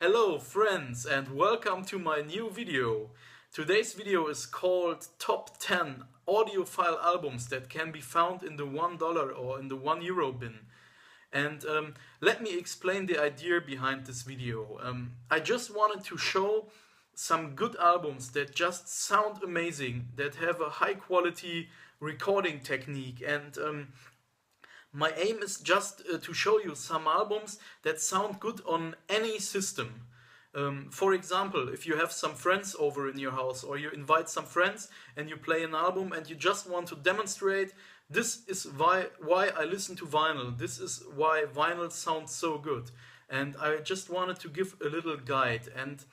Hello friends and welcome to my new video. Today's video is called Top 10 audiophile albums that can be found in the $1 or in the €1 bin. And let me explain the idea behind this video. I just wanted to show some good albums that just sound amazing, that have a high quality recording technique, and my aim is just to show you some albums that sound good on any system. For example, if you have some friends over in your house or you invite some friends and you play an album and you just want to demonstrate, this is why I listen to vinyl, this is why vinyl sounds so good. And I just wanted to give a little guide, and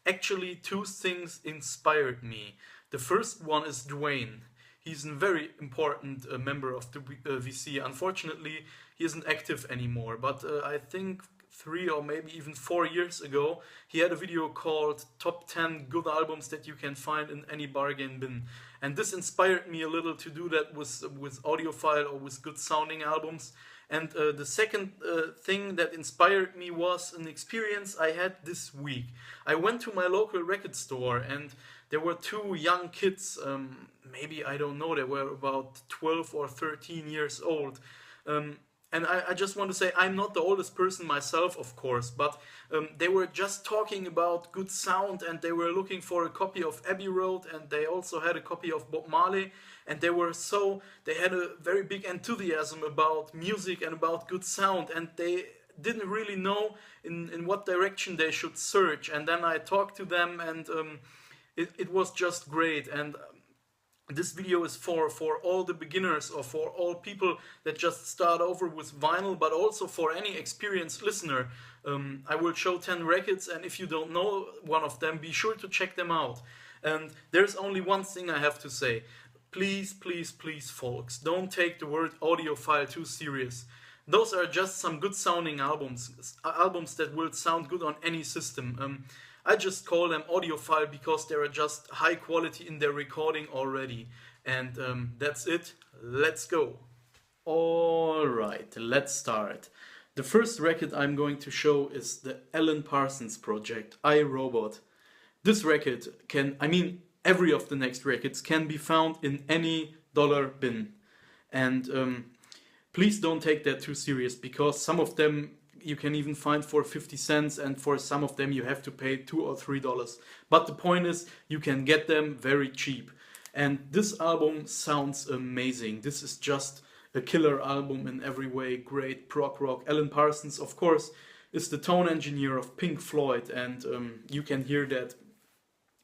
actually two things inspired me. The first one is Dwayne. He's a very important member of the VC. Unfortunately, he isn't active anymore, but I think 3 or maybe even 4 years ago, he had a video called Top 10 Good Albums That You Can Find in Any Bargain Bin. And this inspired me a little to do that with audiophile or with good sounding albums. And the second thing that inspired me was an experience I had this week. I went to my local record store and there were two young kids, maybe, I don't know, they were about 12 or 13 years old. And I just want to say, I'm not the oldest person myself, of course, but they were just talking about good sound, and they were looking for a copy of Abbey Road, and they also had a copy of Bob Marley, and they had a very big enthusiasm about music and about good sound, and they didn't really know in what direction they should search. And then I talked to them, and it was just great. And this video is for all the beginners or for all people that just start over with vinyl, but also for any experienced listener. I will show 10 records, and if you don't know one of them, be sure to check them out. And there's only one thing I have to say. Please, please, please, folks, don't take the word audiophile too serious. Those are just some good sounding albums that will sound good on any system. I just call them audiophile because they are just high quality in their recording already. And that's it. Let's go. Alright, let's start. The first record I'm going to show is the Alan Parsons project, I, Robot. This record every of the next records can be found in any dollar bin. And please don't take that too serious, because some of them you can even find for 50 cents, and for some of them you have to pay $2 or $3. But the point is, you can get them very cheap. And this album sounds amazing. This is just a killer album in every way. Great prog rock. Alan Parsons, of course, is the tone engineer of Pink Floyd, and you can hear that.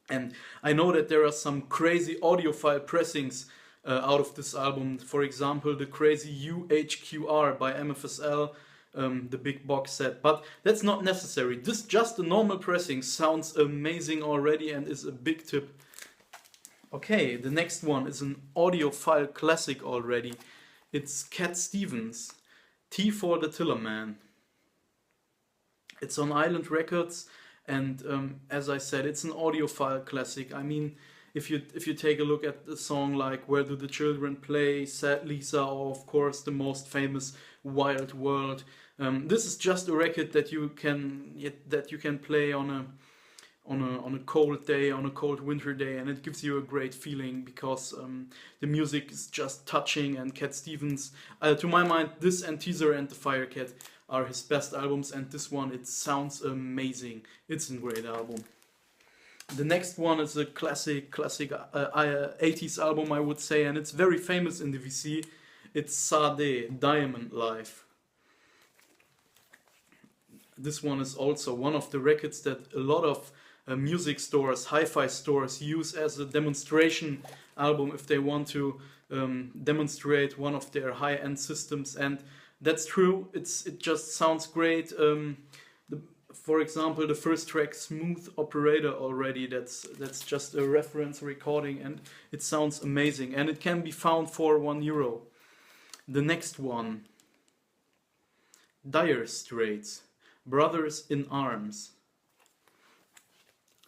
And I know that there are some crazy audiophile pressings out of this album. For example, the crazy UHQR by MFSL, the big box set, but that's not necessary. Just the normal pressing sounds amazing already and is a big tip. Okay, the next one is an audiophile classic already. It's Cat Stevens, T for the Tillerman. It's on Island Records, and as I said, it's an audiophile classic. I mean, if you take a look at the song like Where Do the Children Play, Sad Lisa, or of course the most famous Wild World, this is just a record that you can play on a cold day, on a cold winter day, and it gives you a great feeling because the music is just touching. And Cat Stevens, to my mind, this and Teaser and the Firecat are his best albums, and this one, it sounds amazing. It's a great album. The next one is a classic 80s album, I would say, and it's very famous in the VC. It's Sade, Diamond Life. This one is also one of the records that a lot of music stores, hi-fi stores use as a demonstration album if they want to demonstrate one of their high-end systems, and that's true. It just sounds great. For example, the first track, Smooth Operator, already, that's just a reference recording, and it sounds amazing, and it can be found for €1. The next one, Dire Straits, Brothers in Arms.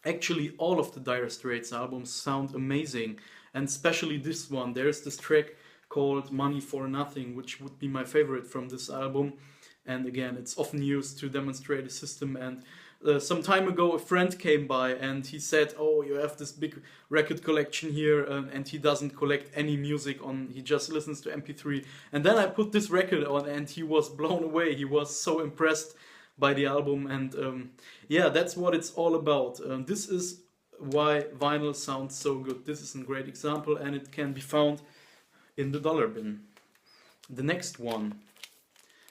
Actually, all of the Dire Straits albums sound amazing, and especially this one. There's this track called Money for Nothing, which would be my favorite from this album. And again, it's often used to demonstrate a system, and some time ago a friend came by and he said, oh, you have this big record collection here, and he doesn't collect any music on, he just listens to MP3. And then I put this record on and he was blown away. He was so impressed by the album, and yeah, that's what it's all about. This is why vinyl sounds so good. This is a great example, and it can be found in the dollar bin. The next one,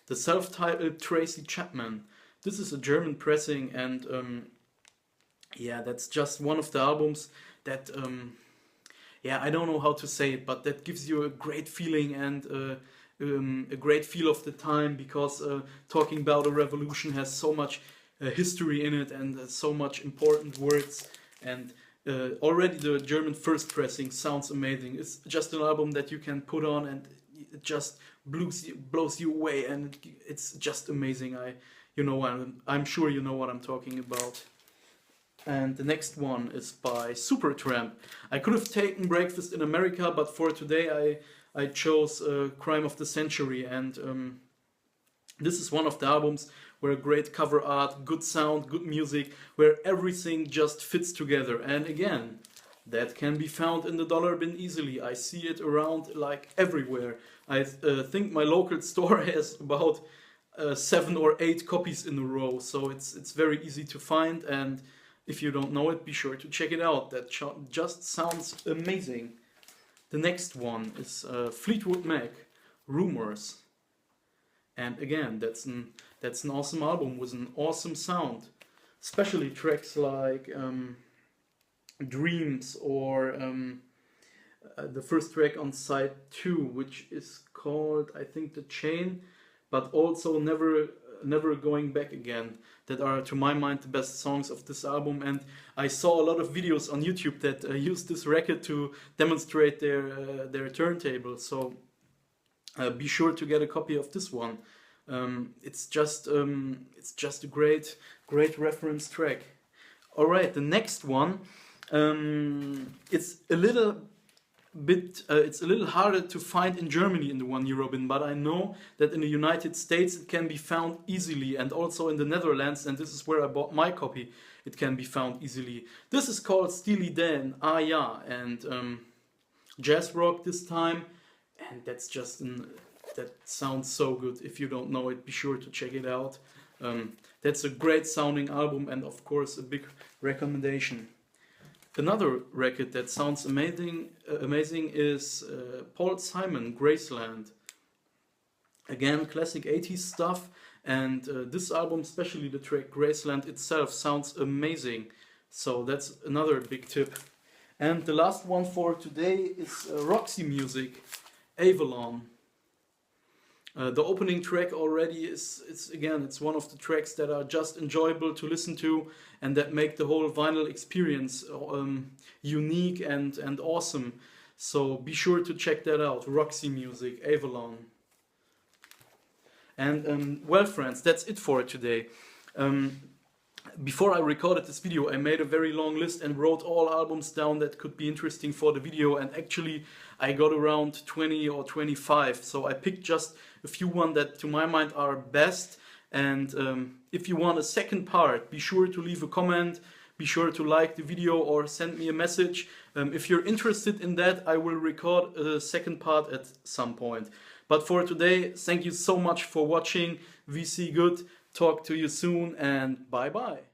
the self-titled Tracy Chapman. This is a German pressing, and yeah, that's just one of the albums that, yeah, I don't know how to say it, but that gives you a great feeling and a great feel of the time, because talking about a revolution has so much history in it and so much important words. And already the German first pressing sounds amazing. It's just an album that you can put on and it just blows you away, and it's just amazing. I'm sure you know what I'm talking about. And the next one is by Supertramp. I could have taken Breakfast in America, but for today I chose Crime of the Century, and this is one of the albums where great cover art, good sound, good music, where everything just fits together. And again, that can be found in the dollar bin easily. I see it around like everywhere. I think my local store has about 7 or 8 copies in a row, so it's very easy to find, and if you don't know it, be sure to check it out. That just sounds amazing. The next one is Fleetwood Mac, Rumours. And again, that's an awesome album with an awesome sound. Especially tracks like Dreams, or the first track on side 2, which is called, I think, The Chain, but also Never Going Back Again, that are, to my mind, the best songs of this album. And I saw a lot of videos on YouTube that use this record to demonstrate their turntable, so be sure to get a copy of this one. It's just a great reference track. All right, the next one, it's a little harder to find in Germany in the €1 bin, but I know that in the United States it can be found easily, and also in the Netherlands, and this is where I bought my copy, it can be found easily. This is called Steely Dan, Ah Ja, and jazz rock this time, and that's just that sounds so good. If you don't know it, be sure to check it out. That's a great sounding album, and of course a big recommendation. Another record that sounds amazing is Paul Simon, Graceland. Again, classic 80s stuff, and this album, especially the track Graceland itself, sounds amazing. So that's another big tip. And the last one for today is Roxy music, Avalon. The opening track already it's one of the tracks that are just enjoyable to listen to, and that make the whole vinyl experience unique and awesome. So be sure to check that out, Roxy music, Avalon. And well, friends, that's it for today. Before I recorded this video, I made a very long list and wrote all albums down that could be interesting for the video, and actually I got around 20 or 25, so I picked just a few ones that to my mind are best. And if you want a second part, be sure to leave a comment, be sure to like the video or send me a message. If you're interested in that, I will record a second part at some point. But for today, thank you so much for watching. We see good. Talk to you soon, and bye bye.